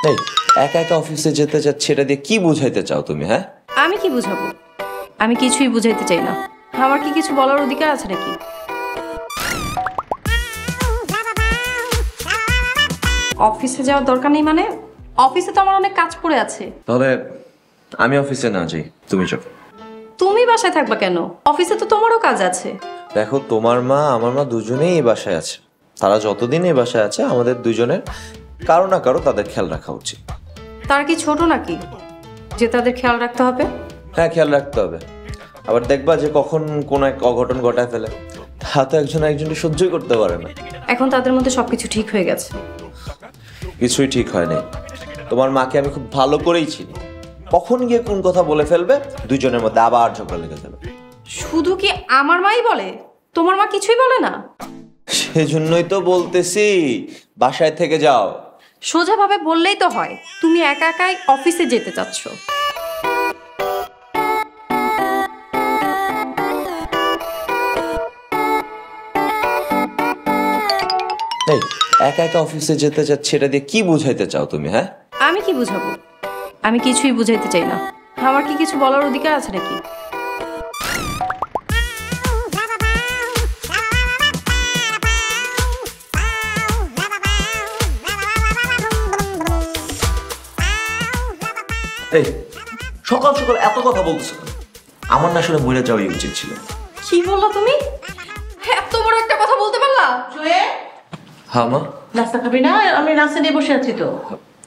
এই একা একা অফিসে যেতে চাচ্ছি, এটা দিয়ে কি বুঝাইতে চাও তুমি? হ্যাঁ, আমি কি বুঝাবো? আমি কিছুই বুঝাইতে চাই না। আমার কি কিছু বলার অধিকার আছে নাকি? অফিসে যাওয়ার দরকার নেই মানে? অফিসে তো আমার অনেক কাজ পড়ে আছে। তাহলে আমি অফিসে না যাই, তুমি যাও। তুমি বাসায় থাকবা কেন? অফিসে তো তোমারও কাজ আছে। দেখো, তোমার মা আমার মা দুজনেই এই বাসায় আছে। তারা যতদিন এই বাসায় আছে আমাদের দুজনের কারো না কারো তাদের খেয়াল রাখা উচিত। তারা কি ছোট নাকি যে তাদের খেয়াল রাখতে হবে? হ্যাঁ, খেয়াল রাখতে হবে। আবার দেখবা যে কখন কোন এক অঘটন ঘটায় ফেলে, তা তো একজন একজনকে সহ্যই করতে পারে না। এখন তাদের মধ্যে সবকিছু ঠিক হয়ে গেছে। কিছুই ঠিক হয় নাই। তোমার মাকে আমি খুব ভালো করেই চিনি। কখন গিয়ে কোন কথা বলে ফেলবে, দুইজনের মধ্যে আবার ঝগড়া লেগে যাবে। শুধু কি আমার মাই বলে? তোমার মা কিছুই বলে না? সেজন্যই তো বলতেছি বাসায় থেকে যাও। সোজাভাবে বললেই তো হয়। তুমি একা একাই অফিসে যেতে চাচ্ছ। এই একা একা অফিসে যেতে চাচ্ছি, এটা দিয়ে কি বুঝাইতে চাও তুমি? হ্যাঁ, আমি কি বুঝাবো? আমি কিছুই বুঝাইতে চাই না। আমার কি কিছু বলার অধিকার আছে নাকি? এই সকাল সকাল এত কথা বলছো, আমার না আসলে মরে যাওয়াই উচিত ছিল। কি বললা তুমি? এত বড় একটা কথা বলতে পারলা? হ্যাঁ মা। নাস্তা খাবি না? আমি নাস্তা নিয়ে বসে আছি তো।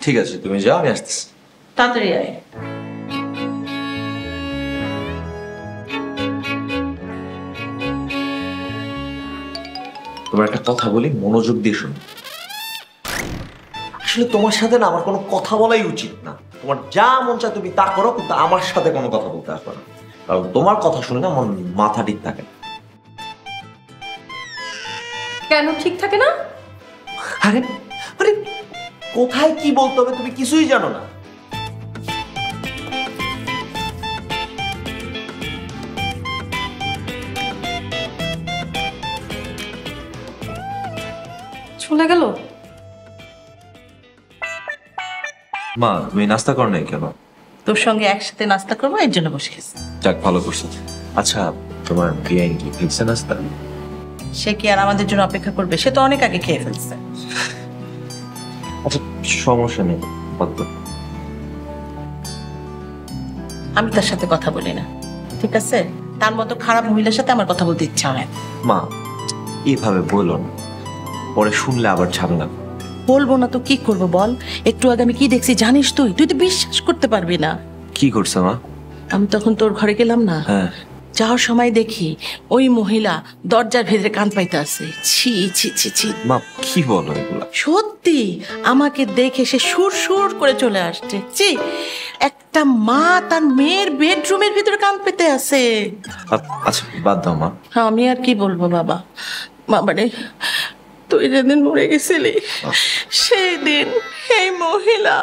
ঠিক আছে, তুমি যাও, আমি আসতেছি। তাড়াতাড়ি আয়। তোমার একটা কথা বলি, মনোযোগ দিয়ে শোনো। আসলে তোমার সাথে না আমার কোনো কথা বলাই উচিত না। তোমার যা মন চায় তুমি তা করো, কিন্তু আমার সাথে কোনো কথা বলতে আসবে না। কারণ তোমার কথা শুনে না আমার মাথা ঠিক থাকে না। কেন ঠিক থাকে না? আরে আরে কোথায় কি বলতে হবে তুমি কিছুই জানো না। চলে গেল। মা, তুমি নাস্তা করো নাই কেন? তোর সঙ্গে একসাথে নাস্তা করবো, এর জন্য বসে গেছি। যাক, ভালো করছো। আচ্ছা, তোমার বিরিয়ানি কি ফিক্সে নাস্তা? সে কি আর আমাদের জন্য অপেক্ষা করবে? সে তো অনেক আগে খেয়ে ফেলছে। আচ্ছা, সমস্যা নেই। আমি তার সাথে কথা বলি না, ঠিক আছে? তার মতো খারাপ মহিলার সাথে আমার কথা বলতে ইচ্ছা হয়। মা, এইভাবে বলো না, পরে শুনলে আবার ঝামেলা। বলবো না তো কি করবো বল? একটু আগে আমি কি দেখছি জানিস? তুই তুই তো বিশ্বাস করতে পারবি না। কি করছো মা? আমি তখন তোর ঘরে গেলাম না, হ্যাঁ, যাওয়ার সময় দেখি ওই মহিলা দরজার ভেতরে কান পাইতে আছে। ছি ছি ছি ছি। মা কি বলো এগুলা? সত্যি আমাকে দেখে সে সুর সুর করে চলে আসছে। ছি, একটা মা তার মেয়ের বেডরুমের ভিতরে কান পেতে আছে। আচ্ছা, বাদ দাও মা। আমি আর কি বলবো বাবা। বাবারে, তুই যেদিন মরে গেছিলি সেই দিন এই মহিলা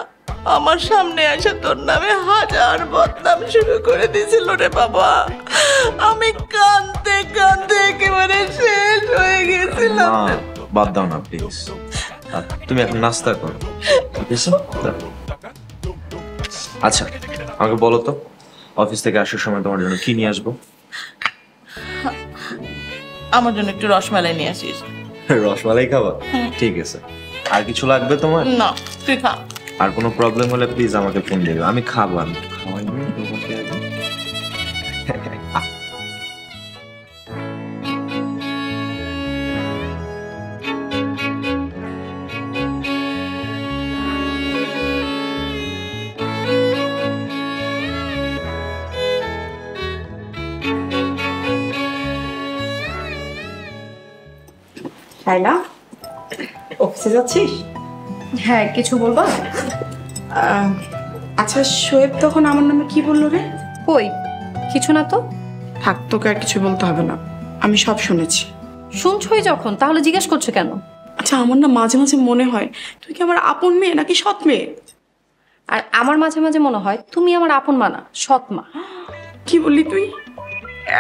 আমার সামনে এসে তোর নামে হাজার বদনাম শুরু করে দিয়েছিল রে বাবা। আমি কাঁদতে কাঁদতে একেবারে শেষ হয়ে গেছিলাম। মা, বাদ দাও না প্লিজ। তুমি এখন নাস্তা করো, ঠিক আছে? আচ্ছা, আমাকে বলো তো, অফিস থেকে আসার সময় তোমার জন্য কি নিয়ে আসবো? আমার জন্য একটু রসমালাই নিয়ে আসিস। রসমালাই খাবা? ঠিক আছে। আর কিছু লাগবে তোমার? না, তুই খা। আর কোনো প্রবলেম হলে প্লিজ আমাকে ফোন দিবে, আমি খাবো। আমি খাওয়াই না তোমাকে আগে। শাইলা, অফিসে যাচ্ছিস? হ্যাঁ, কিছু বলবা? আচ্ছা, শোয়েব তখন আমার নামে কি বললো রে? কই কিছু না তো। থাক, তোকে আর কিছু বলতে হবে না, আমি সব শুনেছি। শুনছই যখন, তাহলে জিজ্ঞেস করছো কেন? আচ্ছা, আমার না মাঝে মাঝে মনে হয় তুই কি আমার আপন মেয়ে নাকি সৎ মেয়ে। আর আমার মাঝে মাঝে মনে হয় তুমি আমার আপন মা না, সৎ মা। কি বললি তুই?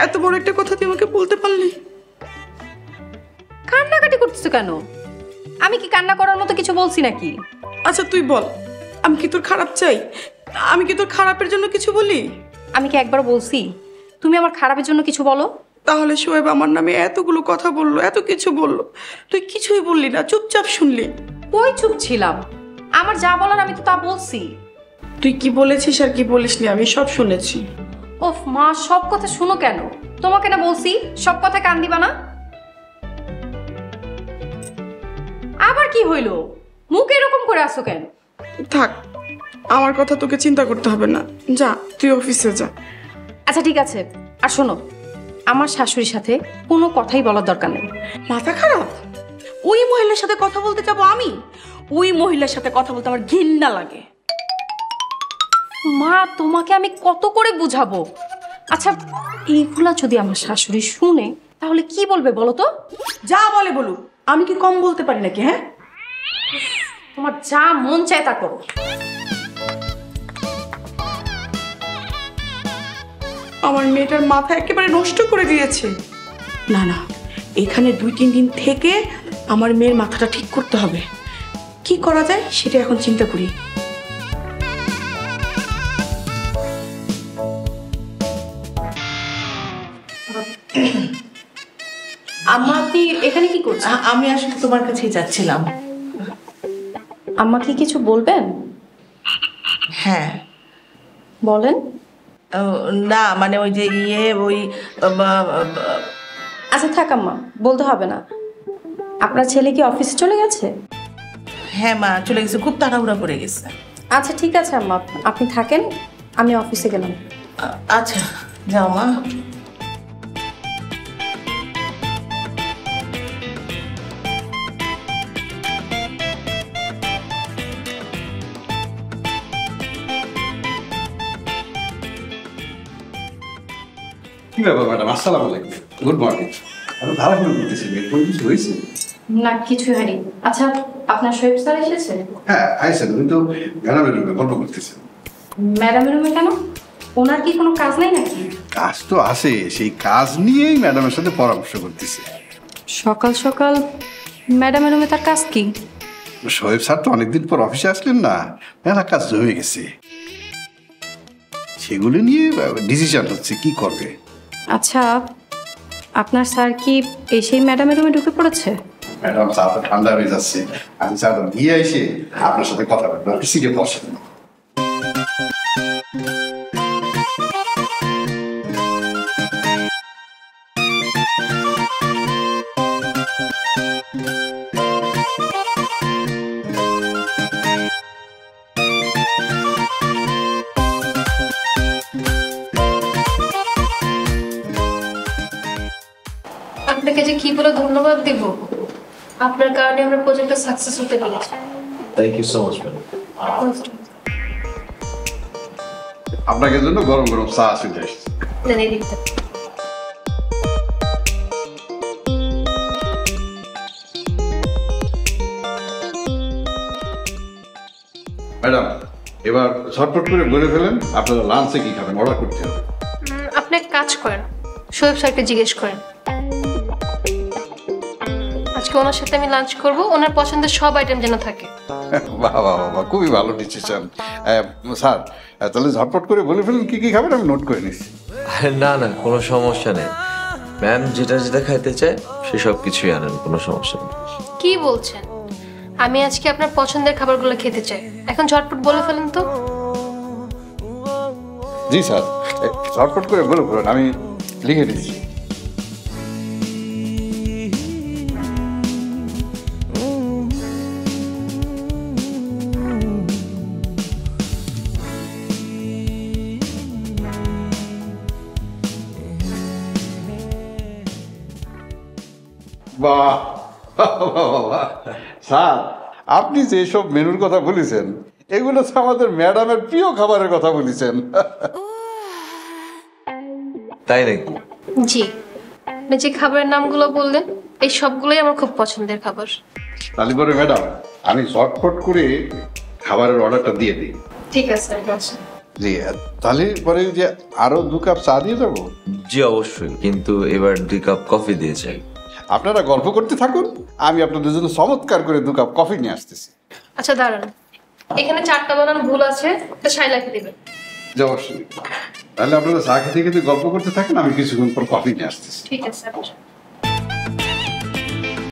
এত বড় একটা কথা তুই আমাকে বলতে পারলি? কান্নাকাটি করতেছো কেন? আমি কি কান্না করার মতো কিছু বলছি নাকি? আচ্ছা তুই বল, আমি কি তোর খারাপ চাই? আমি কি তোর খারাপের জন্য কিছু বলি? আমি কি একবার বলছি তুমি আমার খারাপের জন্য কিছু বলো? তাহলে শোয়েব আমার নামে এতগুলো কথা বললো, এত কিছু বললো, তুই কিছুই বললি না, চুপচাপ শুনলি। কই চুপ ছিলাম? আমার যা বলার আমি তো তা বলছি। তুই কি বলেছিস আর কি বলিসনি আমি সব শুনেছি। ওফ মা, সব কথা শুনো কেন? তোমাকে না বলছি সব কথা কান দিবা না। আবার কি হইলো? মুখ এরকম করে আসো কেন? থাক, আমার কথা তোকে চিন্তা করতে হবে না, যা তুই অফিসে যা। আচ্ছা ঠিক আছে, আর শোনো, আমার শাশুড়ির সাথে কোনো কথাই বলার দরকার নেই। মাথা খারাপ? ওই মহিলার সাথে কথা বলতে যাবো আমি? ওই মহিলার সাথে কথা বলতে আমার ঘৃণা লাগে। মা, তোমাকে আমি কত করে বুঝাবো? আচ্ছা, এইগুলা যদি আমার শাশুড়ি শুনে তাহলে কি বলবে বলো তো? যা বলে বলুক, আমি কি কম বলতে পারি নাকি? হ্যাঁ, তোমার যা মন চায় তা করো। আমার মেয়েটার মাথা একেবারে নষ্ট করে দিয়েছে। না না, এখানে 2-3 দিন থেকে আমার মেয়ের মাথাটা ঠিক করতে হবে। কি করা যায় সেটা এখন চিন্তা করি। আম্মা, আপনি এখানে কি করছেন? আমি আসলে তোমার কাছেই যাচ্ছিলাম। আম্মা কি কিছু বলবেন? হ্যাঁ। বলেন। না মানে ওই যে আচ্ছা থাক আম্মা, বলতে হবে না। আপনার ছেলে কি অফিসে চলে গেছে? হ্যাঁ মা, চলে গেছে, খুব তাড়াহুড়া পড়ে গেছে। আচ্ছা ঠিক আছে আম্মা, আপনি থাকেন, আমি অফিসে গেলাম। আচ্ছা যাও মা। কি ব্যাপার ম্যাডাম? আসসালামু আলাইকুম, গুড মর্নিং। আমি ভালো করে বলতেছি, এরকম কিছু হয়েছে? না, কিছু হয়নি। আচ্ছা, আপনার শোয়েব স্যার এসেছে? হ্যাঁ আইসেন, কিন্তু ম্যাডামের রুমে গল্প করতেছেন। ম্যাডামের রুমে কেন? ওনার কি কোনো কাজ নাই নাকি? কাজ তো আছে, সেই কাজ নিয়েই ম্যাডামের সাথে পরামর্শ করতেছে। সকাল সকাল ম্যাডামের রুমে তার কাজ কি? শোয়েব স্যার তো অনেকদিন পর অফিসে আসলেন না, মেলা কাজ জমে গেছে, সেগুলো নিয়ে ডিসিশন হচ্ছে কি করবে। আচ্ছা, আপনার স্যার কি এসেই ম্যাডামের রুমে ঢুকে পড়েছে? ম্যাডাম চাটা ঠান্ডা হয়ে যাচ্ছে, আমি চাটা নিয়ে এসে আপনার সাথে কথা বলবো, সিটে বসেন। আপনাকে যে কি বলে ধন্যবাদ দেব, আপনার কারণে আমরা প্রজেক্টটা সাকসেস হতে পেরেছি। Thank you so much madam. আপনাকে জন্য গরম গরম চা চলে এসেছে। নেন এই দিকটা। ম্যাডাম এবার ঝটপট করে বলে ফেলেন আপনারা লাঞ্চে কি খাবেন, অর্ডার করতে হবে। আপনি এক কাজ করেন, শোয়েব স্যারকে জিজ্ঞেস করেন। আজকে ওনার সাথে আমি লাঞ্চ করব, ওনার পছন্দের সব আইটেম যেন থাকে। বাহ বাহ বাহ, খুবই ভালো ডিসিশন স্যার। তাহলে ঝটপট করে বলে ফেলুন কি কি খাবেন, আমি নোট করে নিচ্ছি। না না, কোনো সমস্যা নেই ম্যাম, যেটা যেটা খাইতে চায় সেসব কিছুই আনেন, কোনো সমস্যা নেই। কি বলছেন? আমি আজকে আপনার পছন্দের খাবারগুলো খেতে চাই, এখন ঝটপট বলে ফেলেন তো। জি স্যার, ঝটপট করে বলে ফেলুন, আমি লিখে দিচ্ছি। বাহ স্যার, আপনি যেসব মেনুর কথা বলেছেন এগুলো তো আমাদের ম্যাডামের প্রিয় খাবারের কথা বলেছেন। তাই নাকি? জি, আপনি যে খাবারের নামগুলো বললেন এই সবগুলোই আমার খুব পছন্দের খাবার। তাহলে পরে ম্যাডাম আমি ঝটপট করে খাবারের অর্ডারটা দিয়ে দিই। ঠিক আছে। জি, তাহলে পরে যে আরো 2 কাপ চা দিয়ে যাবো। জি অবশ্যই, কিন্তু এবার 2 কাপ কফি দিয়ে চাই। আপনারা গল্প করতে থাকুন, আমি আপনাদের জন্য চমৎকার করে 2 কাপ কফি নিয়ে আসতেছি। আচ্ছা দাঁড়ান, এখানে 4টা বানান ভুল আছে, এটা শাইলাকে দিবেন। যে অবশ্যই। তাহলে আপনারা চা খেতে খেতে গল্প করতে থাকেন, আমি কিছুক্ষণ পর কফি নিয়ে আসতেছি। ঠিক আছে স্যার।